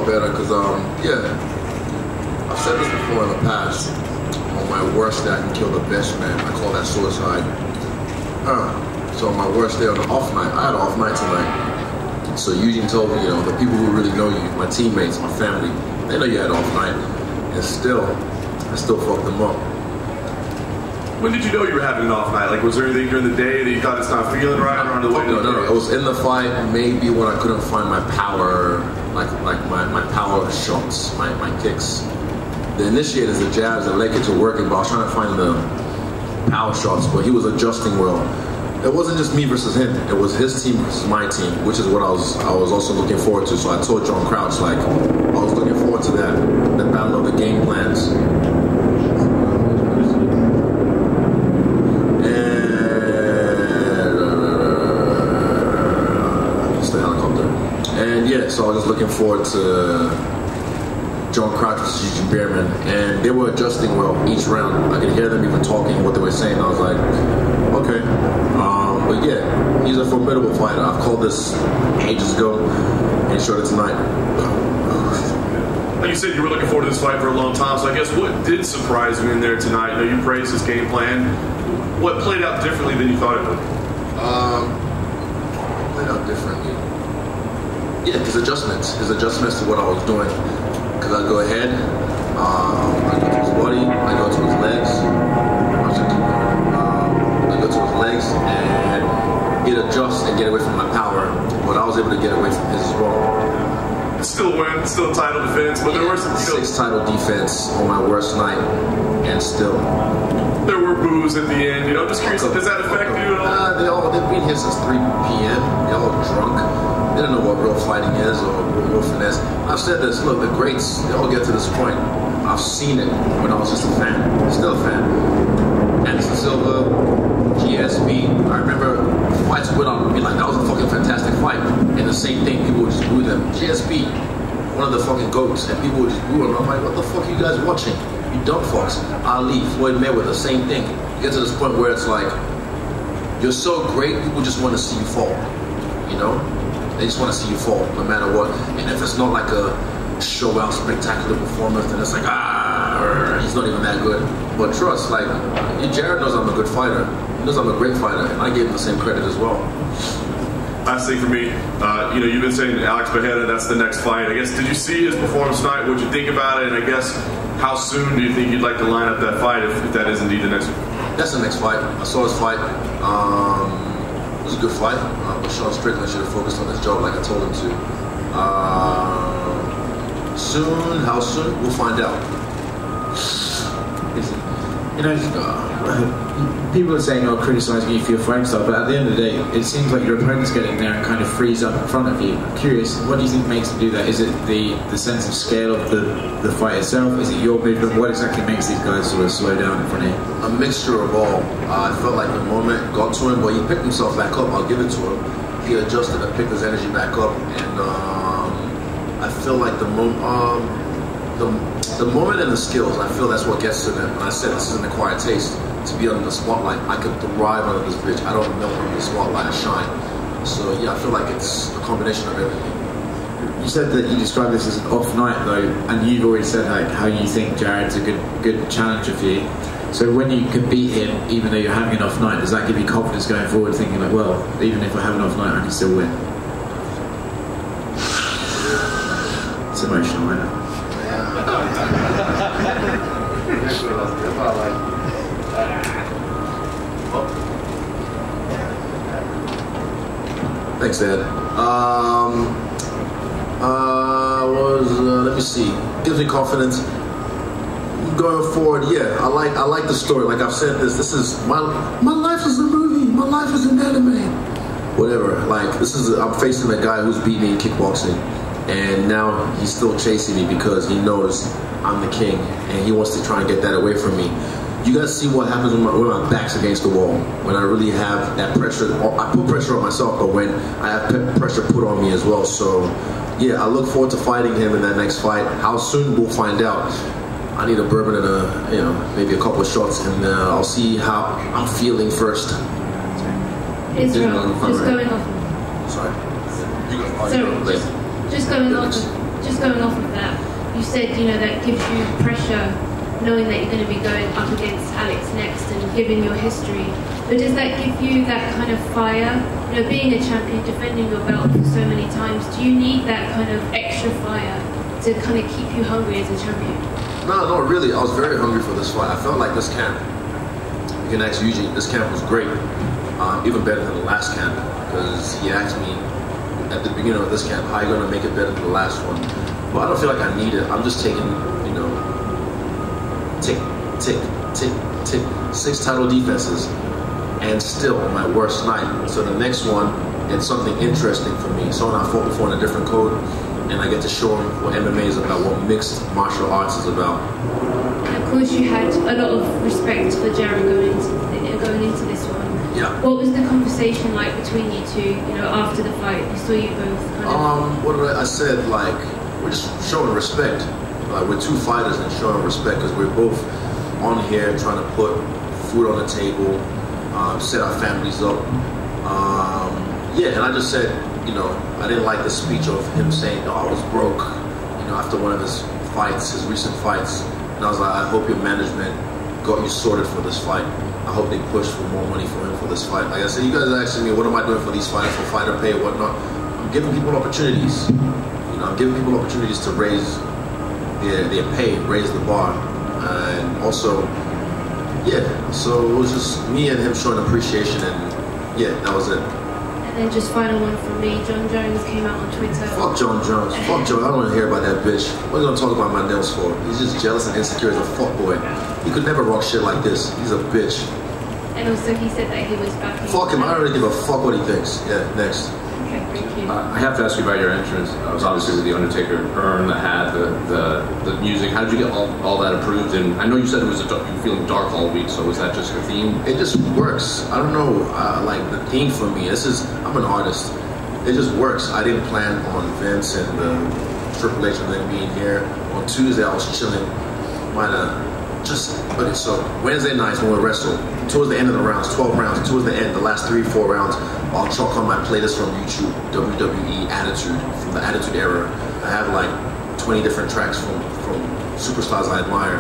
felt better because, yeah, I've said this before in the past. On my worst day, I can kill the best man. I call that suicide. So on my worst day, on the off night, I had an off night tonight. So Eugene told me, you know, the people who really know you, my teammates, my family, they know you had an off night. And still, I still fucked them up. When did you know you were having an off night? Like, was there anything during the day that you thought it's not feeling right, or on the way to the No, it was in the fight, maybe when I couldn't find my power, like my power shots, my kicks. The initiators, the jabs, the leg kicks were working, but I was trying to find the power shots, but he was adjusting well. It wasn't just me versus him, it was his team versus my team, which is what I was also looking forward to. So I told John Crouch, like, I was looking forward to that, the battle of the game plans. And yeah, so I was just looking forward to John Crouch versus Eugene Behrman, and they were adjusting well each round. I could hear them even talking what they were saying. I was like, okay. But yeah, he's a formidable fighter. I've called this ages ago, and he showed it tonight. Like you said, you were looking forward to this fight for a long time, so I guess what did surprise you in there tonight? You know, you praised his game plan. What played out differently than you thought it would? Played out differently. Yeah, his adjustments to what I was doing. Because I go ahead, I go to his body, I go to his legs, I go to his legs, and it adjusts and get away from my power. But I was able to get away from his as well. Still win, still title defense, but there were some 6 title defense on my worst night, and still. There were boos at the end, you know. I'm just curious, does that affect you at all? They've been here since 3 p.m. They're all drunk. They don't know what real fighting is or real finesse. I've said this, look, the greats, they all get to this point. I've seen it when I was just a fan, still a fan. Anderson Silva, GSP, I remember fights would be like, that was a fucking fantastic fight. And the same thing, people would just boo them. GSP, one of the fucking GOATs, and people would just boo him. I'm like, what the fuck are you guys watching? You dumb fucks. Ali, Floyd Mayweather, the same thing. You get to this point where it's like, you're so great, people just want to see you fall, you know? They just want to see you fall, no matter what. And if it's not like a show-out spectacular performance, then it's like, he's not even that good. But trust, like, Jared knows I'm a good fighter. He knows I'm a great fighter, and I gave him the same credit as well. Last thing for me, you know, you've been saying Alex Bejeda, that's the next fight. I guess, did you see his performance tonight? What'd you think about it? And I guess, how soon do you think you'd like to line up that fight if that is indeed the next one? That's the next fight. I saw his fight. It was a good fight, but Sean Strickland should have focused on his job like I told him to. Soon, how soon? We'll find out. You know, people are saying, "Oh, criticising you for your fighting style," but at the end of the day, it seems like your opponent's getting there and kind of frees up in front of you. I'm curious, what do you think makes him do that? Is it the sense of scale of the fight itself? Is it your movement? What exactly makes these guys sort of slow down in front of you? A mixture of all. I felt like the moment got to him, but he picked himself back up. I'll give it to him. He adjusted and picked his energy back up, and I feel like the moment and the skills, I feel that's what gets to them. And I said this is an acquired taste. To be under the spotlight, I could thrive under this bitch. I don't melt under the spotlight, I shine. So yeah, I feel like it's a combination of everything. You said that you described this as an off night though, and you've already said like how you think Jared's a good challenger for you. So when you can beat him, even though you're having an off night, does that give you confidence going forward, thinking like, well, even if I have an off night, I can still win? It's emotional, isn't it? Thanks, Ed. Let me see. Gives me confidence going forward. Yeah, I like the story. Like I've said this is my life is a movie. My life is an anime. Whatever. Like I'm facing a guy who's beat me in kickboxing, and now he's still chasing me because he knows I'm the king, and he wants to try and get that away from me. You guys see what happens when my back's against the wall, when I really have that pressure. I put pressure on myself, but when I have pressure put on me as well. So yeah, I look forward to fighting him in that next fight. How soon, we'll find out. I need a bourbon and maybe a couple of shots, and I'll see how I'm feeling first. Israel, just going off. Sorry. Sorry, just going off. just going off of that, you said, you know, that gives you pressure knowing that you're going to be going up against Alex next and given your history. But does that give you that kind of fire? You know, being a champion, defending your belt for so many times, do you need that kind of extra fire to kind of keep you hungry as a champion? No, really. I was very hungry for this fight. I felt like this camp, you can ask Eugene, this camp was great. Even better than the last camp, because he asked me at the beginning of this camp, how are you going to make it better than the last one? But I don't feel like I need it. I'm just taking, you know, tick, tick, tick, tick, 6 title defenses, and still on my worst night. So the next one, it's something interesting for me. Someone I fought before in a different code, and I get to show him what MMA is about, what mixed martial arts is about. And of course, you had a lot of respect for Jared going into this one. Yeah. What was the conversation like between you two, you know, after the fight? I saw you both kind of... What did I said, like, we're just showing respect. Like, we're 2 fighters and showing respect because we're both on here trying to put food on the table, set our families up. Yeah, and I just said, you know, I didn't like the speech of him saying, oh, I was broke, you know, after one of his fights, his recent fights. And I was like, I hope your management got you sorted for this fight. I hope they push for more money for him for this fight. Like I said, you guys are asking me, what am I doing for these fighters, for fighter pay, whatnot? I'm giving people opportunities. You know, I'm giving people opportunities to raise their pay, raise the bar. And also, yeah, so it was just me and him showing appreciation, and yeah, that was it. And then just final one from me, John Jones came out on Twitter. Fuck John Jones. Fuck John. I don't want to hear about that bitch. What are you going to talk about my nails for? He's just jealous and insecure as a fuckboy. He could never rock shit like this. He's a bitch. And also he said that he was back. Fuck him. I don't really give a fuck what he thinks. Yeah, next. Okay, thank you. I have to ask you about your entrance. I was obviously with the Undertaker urn, the hat, the music. How did you get all that approved? And I know you said you were feeling dark all week, so was that just your theme? It just works. I don't know, like the theme for me. I'm an artist. It just works. I didn't plan on Vince and the Triple H and them being here. On Tuesday, I was chilling. Okay, so Wednesday nights when we wrestle, towards the end of the rounds, 12 rounds, towards the end, the last 3-4 rounds, I'll chalk on my playlist from YouTube, WWE Attitude, from the Attitude era. I have like 20 different tracks from superstars I admire,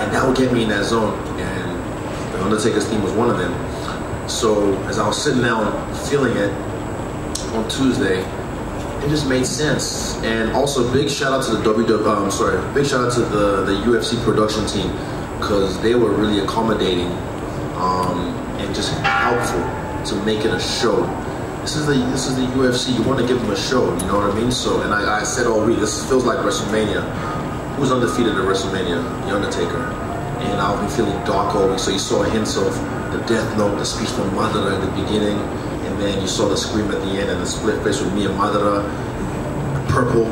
and that would get me in that zone, and the Undertaker's theme was one of them. So as I was sitting down feeling it on Tuesday, it just made sense. And also big shout out to the big shout out to the UFC production team, because they were really accommodating and just helpful to make it a show. This is the UFC. You want to give them a show, you know what I mean? So, and I said all week, this feels like WrestleMania. Who's undefeated at WrestleMania? The Undertaker. And I've been feeling dark all week. So you saw hints of the death note, the speech from Madara at the beginning, and then you saw the scream at the end and the split face with me and Madara. Purple.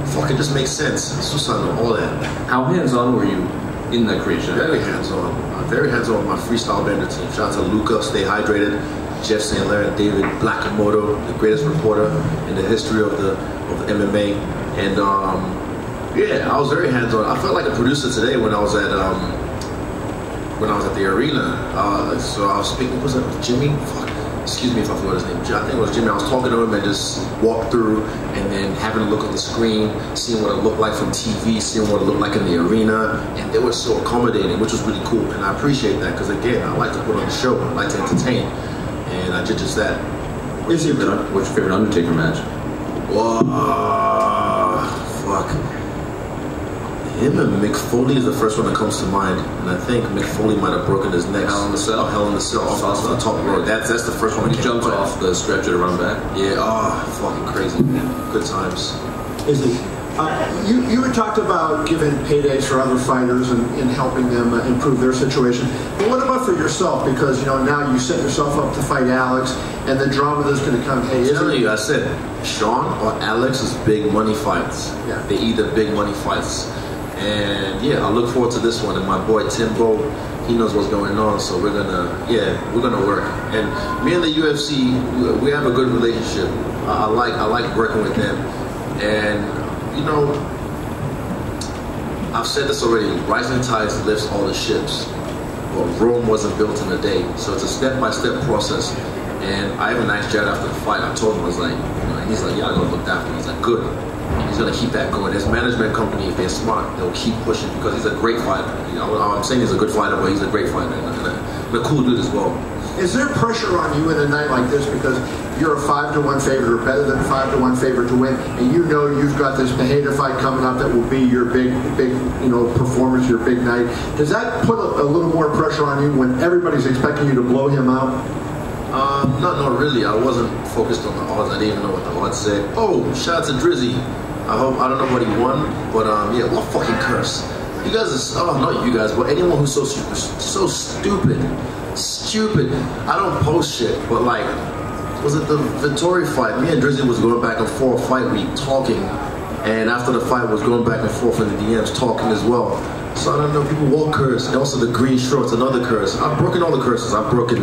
Fuck, it just makes sense. Susanoo, all that. How hands-on were you in that creation? Very hands-on. Very hands-on with my freestyle bender team. Shout out to Luca, Stay Hydrated, Jeff St. Lair, and David Blackamoto, the greatest reporter in the history of the MMA. And yeah, I was very hands-on. I felt like a producer today when I was at the arena. So I was speaking. Was it Jimmy? Fuck. Excuse me if I forgot his name. I think it was Jimmy. I was talking to him and just walked through, and then having a look on the screen, seeing what it looked like from TV, seeing what it looked like in the arena, and they were so accommodating, which was really cool. And I appreciate that, because again, I like to put on a show, I like to entertain, and I did just that. What's your favorite Undertaker match? Fuck. Him and Mick Foley is the first one that comes to mind, and I think Mick Foley might have broken his neck. Hell in the Cell. Hell in the Cell, off the top rope. That's the first one. He jumped off the stretcher to run back. Yeah, fucking crazy, man. Good times. You had talked about giving paydays for other fighters and helping them improve their situation. But what about for yourself? Because you know now you set yourself up to fight Alex, and the drama that's going to come. Hey, I'm telling you, I said Sean or Alex is big money fights. Yeah. They either big money fights. And yeah, I look forward to this one. And my boy Timbo, he knows what's going on, so we're gonna work. And me and the UFC, we have a good relationship. I like working with them. And you know, I've said this already. Rising tides lifts all the ships. Well, Rome wasn't built in a day, so it's a step-by-step process. And I even asked Jared after the fight. I told him, I was like, you know, and he's like, yeah, I gotta look after him. He's like, good. He's gonna keep that going. His management company, if they're smart, they'll keep pushing because he's a great fighter. You know, I'm saying he's a good fighter, but he's a great fighter and a cool dude as well. Is there pressure on you in a night like this because you're a 5-1 favorite or better than 5-1 favorite to win, and you know you've got this Pereira fight coming up that will be your big performance, your big night? Does that put a little more pressure on you when everybody's expecting you to blow him out? Not really. I wasn't focused on the odds. I didn't even know what the odds said. Oh, shout out to Drizzy. I don't know what he won, but yeah, what fucking curse. You guys are, not you guys, but anyone who's so stupid. I don't post shit, but like, was it the Vittori fight? Me and Drizzy was going back and forth fight week talking, and after the fight was going back and forth in the DMs talking as well. So I don't know, people will curse. And also the green shorts, another curse. I've broken all the curses. I've broken,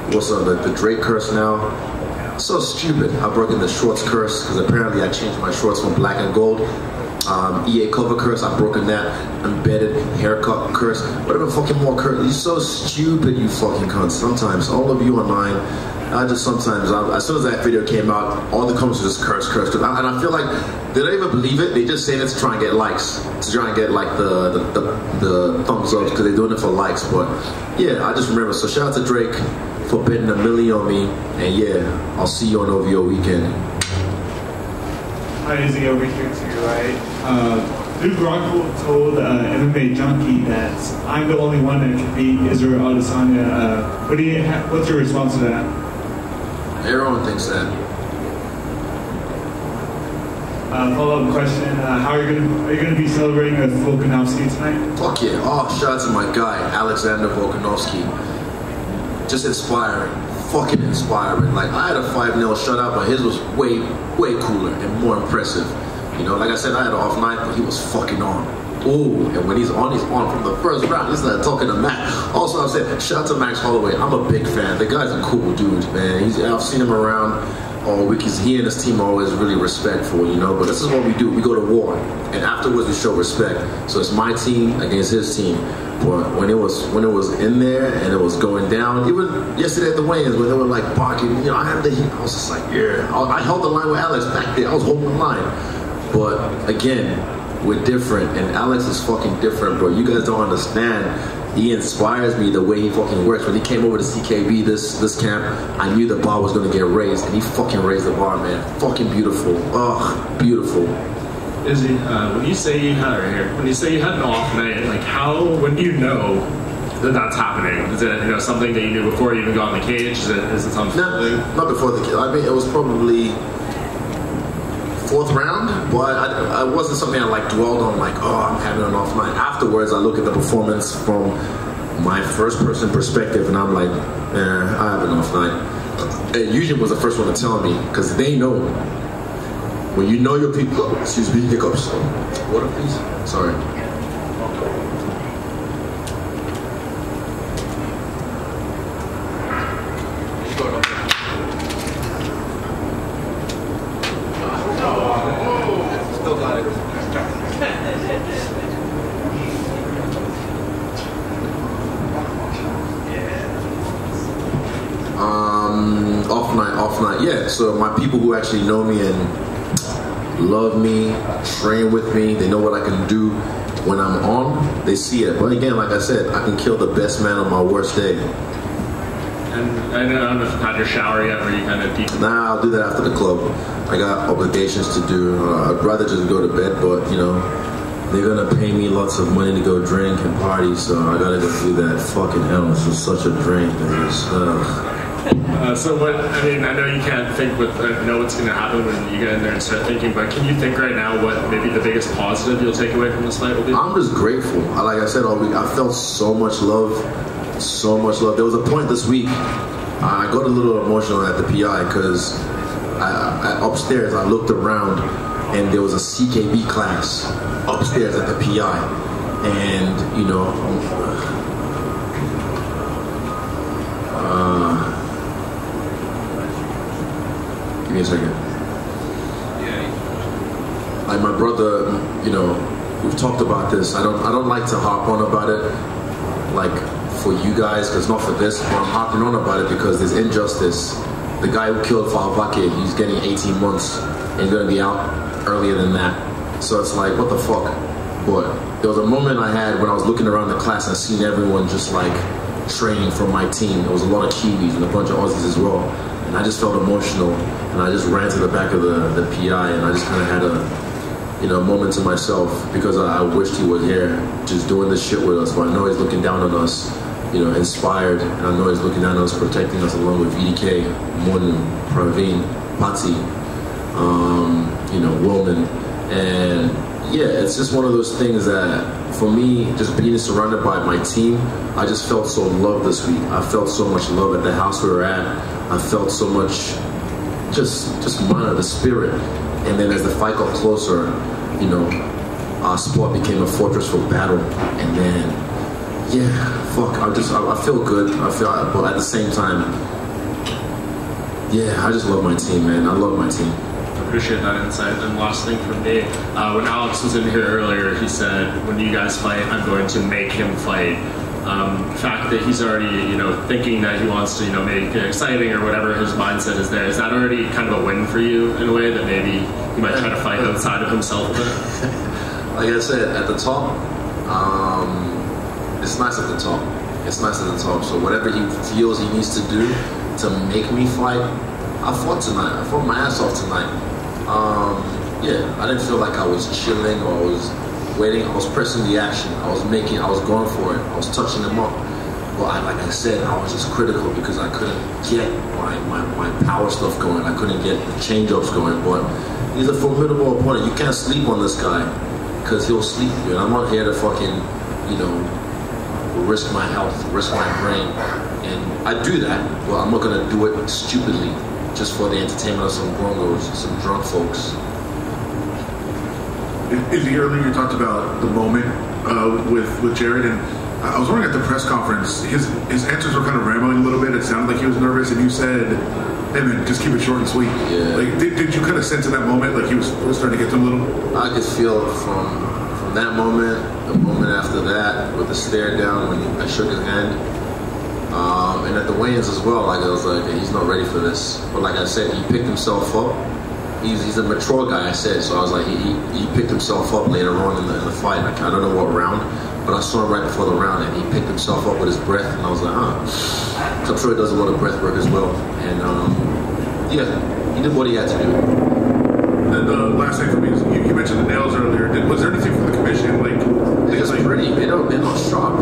the Drake curse now. So stupid. I've broken the shorts curse, because apparently I changed my shorts from black and gold. EA cover curse, I've broken that. Embedded haircut curse. Whatever fucking more curse. You're so stupid, you fucking cunts. Sometimes, all of you online, as soon as that video came out, all the comments were just curse. And I feel like they don't even believe it. They just say it to try and get likes, to try and get like the thumbs up, because they're doing it for likes. But yeah, I just remember. So shout out to Drake for betting $1 million on me, and yeah, I'll see you on OVO weekend. Hi, Izzy, over here to your right. Luke Rockhold told MMA Junkie that I'm the only one that can beat Israel Adesanya. What's your response to that? Everyone thinks that. Follow-up question: are you gonna be celebrating with Volkanovski tonight? Fuck yeah! Oh, shout out to my guy Alexander Volkanovski. Just inspiring, fucking inspiring. Like I had a 5-0 shutout, but his was way cooler and more impressive. You know, like I said, I had an off night, but he was fucking on. Ooh, and when he's on from the first round. He's like talking to Max. Also, I said, shout out to Max Holloway. I'm a big fan. The guy's a cool dude, man. I've seen him around all week. He and his team are always really respectful, you know. But this is what we do. We go to war, and afterwards we show respect. So it's my team against his team. But when it was in there and it was going down, even yesterday at the weigh-ins when they were like barking, you know, I was just like, yeah. I held the line with Alex back there. I was holding the line. But again, we're different, and Alex is fucking different, bro. You guys don't understand. He inspires me the way he fucking works. When he came over to CKB this camp, I knew the bar was gonna get raised, and he fucking raised the bar, man. Fucking beautiful. Oh, beautiful. Izzy, when you say you had an off night, like when do you know that that's happening? Is it something that you knew before you even got in the cage? Is it something? Not before the cage. I mean, it was probably 4th round, but it wasn't something I like dwelled on, like, oh, I'm having an off night. Afterwards, I look at the performance from my first person perspective, and I'm like, I have an off night. And usually was the first one to tell me, because they know. When you know your people, excuse me, hiccups. Water, please. Sorry. Still got it. Off night. Yeah. So my people who actually know me and love me, train with me, they know what I can do when I'm on, they see it. But again, like I said, I can kill the best man on my worst day. And I don't know if you've had your shower yet, or you kind of deep. Nah, I'll do that after the club. I got obligations to do. I'd rather just go to bed, but they're gonna pay me lots of money to go drink and party, so I gotta go do that. Fucking hell, it's just such a drink. So what, I know you can't think know what's going to happen when you get in there and start thinking, but can you think right now what maybe the biggest positive you'll take away from this fight will be? I'm just grateful. Like I said all week, I felt so much love. There was a point this week, I got a little emotional at the PI because upstairs I looked around and there was a CKB class upstairs at the PI, and give me a second. Like my brother, we've talked about this. I don't like to harp on about it, like for you guys, because not for this, but I'm harping on about it because there's injustice. The guy who killed Falvake, he's getting 18 months and he's gonna be out earlier than that. So it's like, what the fuck? But there was a moment I had when I was looking around the class and seeing everyone just like training for my team. There was a lot of Kiwis and a bunch of Aussies as well. And I just felt emotional, and I just ran to the back of the PI, and I just kind of had a moment to myself, because I wished he was here, just doing this shit with us. But I know he's looking down on us, inspired, and I know he's looking down on us, protecting us, along with VDK, Monu, Praveen, Pati, Wilman, and yeah, it's just one of those things that, for me, just being surrounded by my team, I just felt so loved this week. I felt so much love at the house we were at. I felt so much, just mind of the spirit. And then as the fight got closer, our sport became a fortress for battle. And then, yeah, fuck, I feel good. But at the same time, yeah, I just love my team, man. I love my team. Appreciate that insight. And last thing from me, when Alex was in here earlier, he said, when you guys fight, I'm going to make him fight. The fact that he's already, thinking that he wants to, make it exciting or whatever his mindset is there, is that already kind of a win for you in a way that maybe he might try to fight outside of himself a bit? Like I said, at the top, it's nice at the top. It's nice at the top. So whatever he feels he needs to do to make me fight, I fought tonight. I fought my ass off tonight. Yeah, I didn't feel like I was chilling or I was waiting. I was pressing the action. I was going for it. I was touching them up. But like I said, I was just critical because I couldn't get my power stuff going. I couldn't get the change-ups going. But he's a formidable opponent. You can't sleep on this guy because he'll sleep you. And I'm not here to fucking, risk my health, risk my brain. And I do that, but I'm not going to do it stupidly just for the entertainment of some grongos, some drunk folks. Earlier you talked about the moment with Jared, and I was wondering at the press conference, his answers were kind of rambling a little bit. It sounded like he was nervous, and you said, "Hey man, just keep it short and sweet." Yeah. Like, did you kind of sense in that moment like he was starting to get to him a little? I could feel it from that moment, the moment after that, with the stare down when I shook his hand, and at the weigh-ins as well. Like I was like, he's not ready for this. But like I said, he picked himself up. He's a mature guy, I said, so I was like, he picked himself up later on in the fight. I don't know what round, but I saw him right before the round, and he picked himself up with his breath, and I was like, So I'm sure he does a lot of breath work as well. And yeah, he did what he had to do. And the last thing for me is, you mentioned the nails earlier. Was there anything from the commission? They're just pretty. They're not sharp.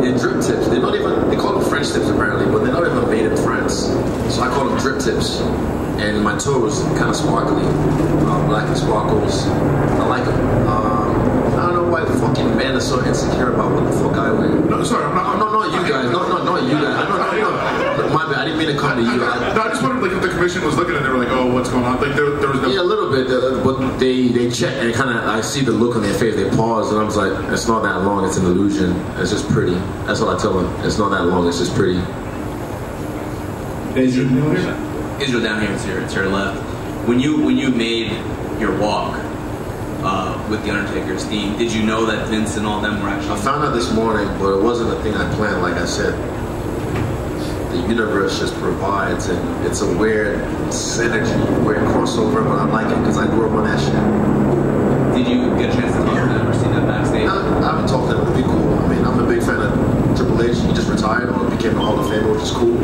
They're drip tips. They're not even, they call them French tips apparently, but they're not even made in France. So I call them drip tips. And my toes kind of sparkly, black and sparkles. I like them. I don't know why fucking men are so insecure about what the fuck I wear. No, sorry, I'm not. No, not you guys. No, you guys. No. My bad. I didn't mean to come to you. I just wondered, if the commission was looking and they were like, "Oh, what's going on?" Like there was no. Yeah, a little bit, but they check and kind of. I see the look on their face. They pause, and I was like, "It's not that long. It's an illusion. It's just pretty." That's what I tell them. It's not that long. It's just pretty. Israel, down here to your left. When you made your walk with the Undertaker's theme, did you know that Vince and all them were actually? I found out this morning, but it wasn't a thing I planned. Like I said, the universe just provides, and it's a weird synergy, weird crossover. But I like it because I grew up on that shit. Did you get a chance to talk to them or see that backstage? I haven't talked to them. It'd be cool. I mean, I'm a big fan of Triple H. He just retired or became a Hall of Famer, which is cool.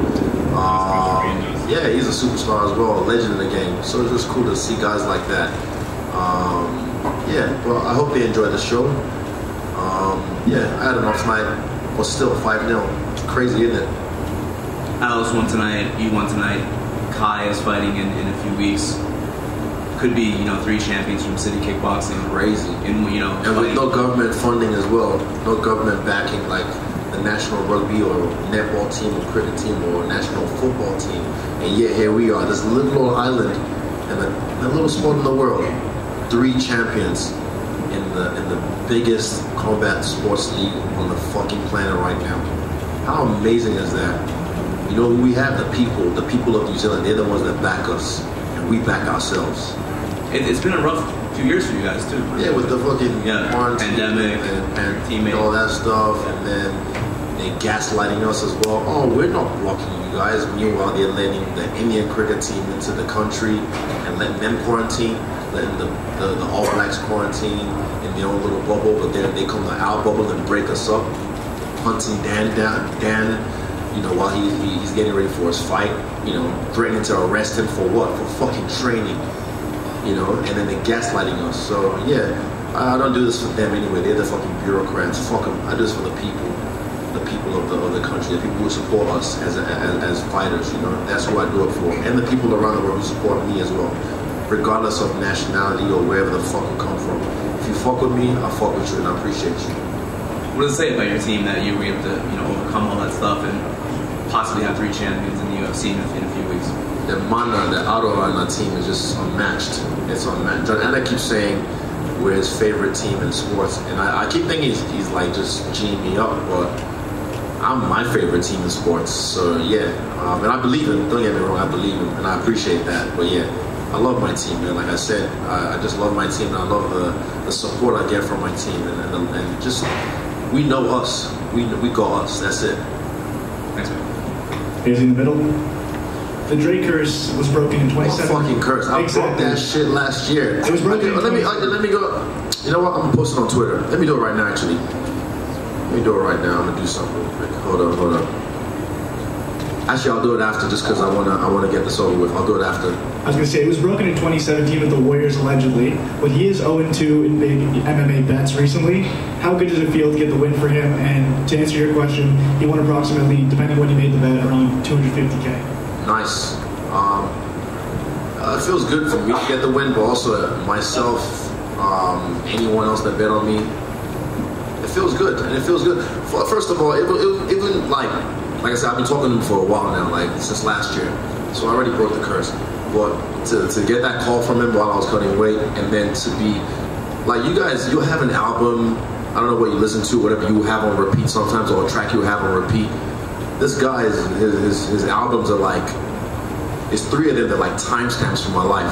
Yeah, he's a superstar as well, a legend in the game. So it's just cool to see guys like that. Yeah, well, I hope they enjoy the show. Yeah, I had an off night, but still 5-0. Crazy, isn't it? Alex won tonight. You won tonight. Kai is fighting in a few weeks. Could be 3 champions from City Kickboxing. Crazy. And with no government funding as well, no government backing like the national rugby or netball team or cricket team or national football team. And yet here we are, this little island and a little sport in the world. 3 champions in the biggest combat sports league on the fucking planet right now. How amazing is that? We have the people of New Zealand. They're the ones that back us, and we back ourselves. It's been a rough few years for you guys too. Yeah, with the fucking pandemic and teammates, all that stuff, and then they gaslighting us as well. Oh, we're not blocking you guys. Meanwhile, they're letting the Indian cricket team into the country and letting them quarantine. letting the All Blacks quarantine in their own little bubble, but they come to our bubble and break us up, hunting Dan, you know, while he's getting ready for his fight, you know, threatening to arrest him for what? For fucking training, you know, and then they're gaslighting us. So yeah, I don't do this for them anyway. They're the fucking bureaucrats. Fuck them. I do this for the people of the country, the people who support us as fighters. You know, that's who I do it for, and the people around the world who support me as well, regardless of nationality or wherever the fuck you come from. If you fuck with me, I fuck with you, and I appreciate you. What does it say about your team that you were able to, you know, overcome all that stuff and possibly have 3 champions in the UFC in a few weeks? The mana, the aura on our team is just unmatched. It's unmatched. John Anna keeps saying we're his favorite team in sports, and I keep thinking he's like just G'ing me up, but I'm my favorite team in sports. So yeah, and I believe him. Don't get me wrong, I believe him, and I appreciate that. But yeah, I love my team, man. Like I said, I just love my team, and I love the support I get from my team, and just we know us. We got us. That's it. Thanks, man. Here's in the middle. The Drake curse was broken in 2017. What fucking curse? I broke that shit last year. It was broken. Let me go. You know what? I'm gonna post it on Twitter. Let me do it right now, actually. Let me do it right now. I'm gonna do something real quick. Hold up. Actually, I'll do it after, just because I wanna get this over with. I'll do it after. I was gonna say it was broken in 2017 with the Warriors allegedly, but he is 0-2 in big MMA bets recently. How good does it feel to get the win for him? And to answer your question, he won approximately, depending on when he made the bet, around 250K. Nice. It feels good for me to get the win, but also myself, anyone else that bet on me, it feels good, and it feels good. First of all, even like I said, I've been talking to him for a while now, like since last year, so I already broke the curse. But to get that call from him while I was cutting weight, and then to be like, you guys, you'll have an album, I don't know what you listen to, whatever you have on repeat sometimes, or a track you have on repeat. This guy, his albums are like, it's 3 of them that are like timestamps for my life.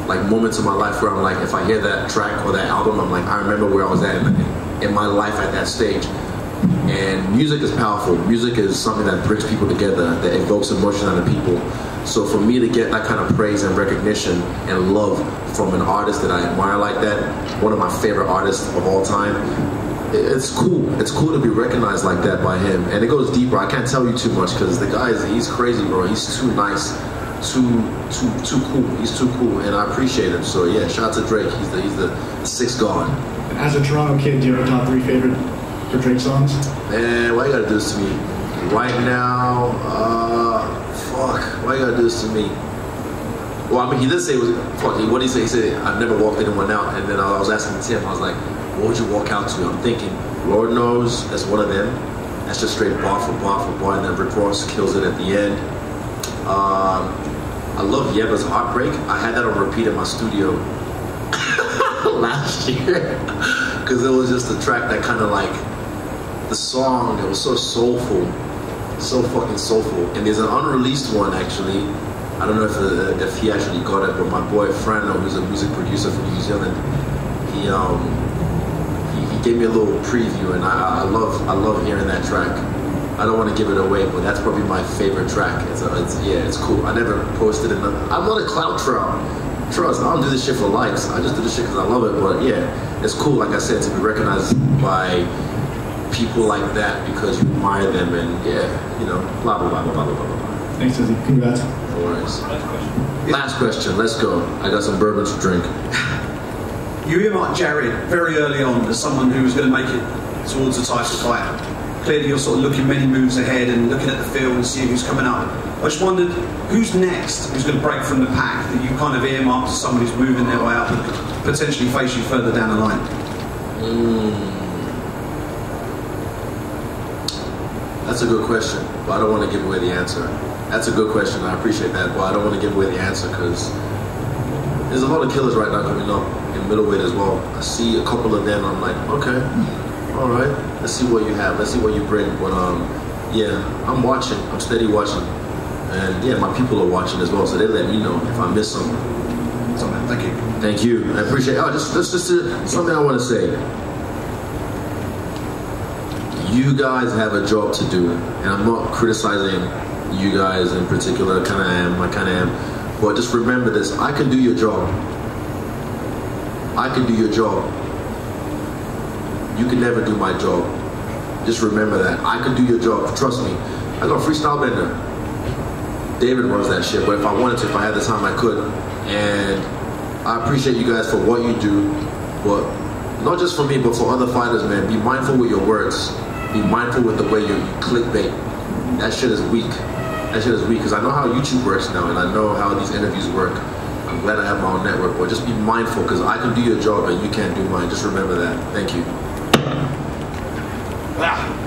Like moments of my life where I'm like, if I hear that track or that album, I'm like, I remember where I was at in my life at that stage. And music is powerful. Music is something that brings people together, that evokes emotion out of people. So for me to get that kind of praise and recognition and love from an artist that I admire like that, one of my favorite artists of all time, it's cool. It's cool to be recognized like that by him. And it goes deeper. I can't tell you too much because the guy he's crazy, bro. He's too nice, too cool. He's too cool, and I appreciate him. So yeah, shout out to Drake. He's the 6th god. As a Toronto kid, do you have a top 3 favorite for Drake songs? Man, why you gotta do this to me? Right now, fuck. Why you gotta do this to me? Well, I mean, he did say it was fuck. What did he say? He said, "I've never walked anyone out." And then I was asking Tim, I was like, what would you walk out to? I'm thinking, Lord Knows, that's one of them. That's just straight bar for bar, and then Rick Ross kills it at the end. I love Yeba's Heartbreak. I had that on repeat in my studio last year because it was just a track that kind of like, the song, it was so soulful, so fucking soulful. And there's an unreleased one actually. I don't know if he actually got it, but my boy Frano, who's a music producer from New Zealand, he gave me a little preview, and I love hearing that track. I don't want to give it away, but that's probably my favorite track. It's cool. I never posted it. I'm not a clout trout. Trust, I don't do this shit for likes. I just do this shit because I love it. But yeah, it's cool, like I said, to be recognized by people like that because you admire them, and yeah, you know, blah blah blah blah blah blah blah. Thanks, Izzy. Congrats. No worries. Last question. Let's go. I got some bourbon to drink. You earmarked Jared very early on as someone who was going to make it towards the title fight. Clearly you're sort of looking many moves ahead and looking at the field and seeing who's coming up. I just wondered, who's next who's going to break from the pack that you kind of earmarked as someone who's moving their way up and could potentially face you further down the line? That's a good question, but I don't want to give away the answer. That's a good question. I appreciate that, but I don't want to give away the answer because there's a lot of killers right now coming up in middleweight as well. I see a couple of them. I'm like, okay, all right. Let's see what you have. Let's see what you bring. But yeah, I'm watching. I'm steady watching, and yeah, my people are watching as well. So they let me know if I miss something. So man, thank you. Thank you. I appreciate it. Oh, just something I want to say. You guys have a job to do, and I'm not criticizing you guys in particular. I kind of am. But just remember this: I can do your job. I can do your job. You can never do my job. Just remember that. I can do your job. Trust me. I got a freestyle bender. David runs that shit, but if I wanted to, if I had the time, I could. And I appreciate you guys for what you do, but not just for me, but for other fighters, man. Be mindful with your words. Be mindful with the way you clickbait. That shit is weak. That shit is weak, because I know how YouTube works now, and I know how these interviews work. I'm glad I have my own network, but just be mindful, because I can do your job and you can't do mine. Just remember that. Thank you. Wow.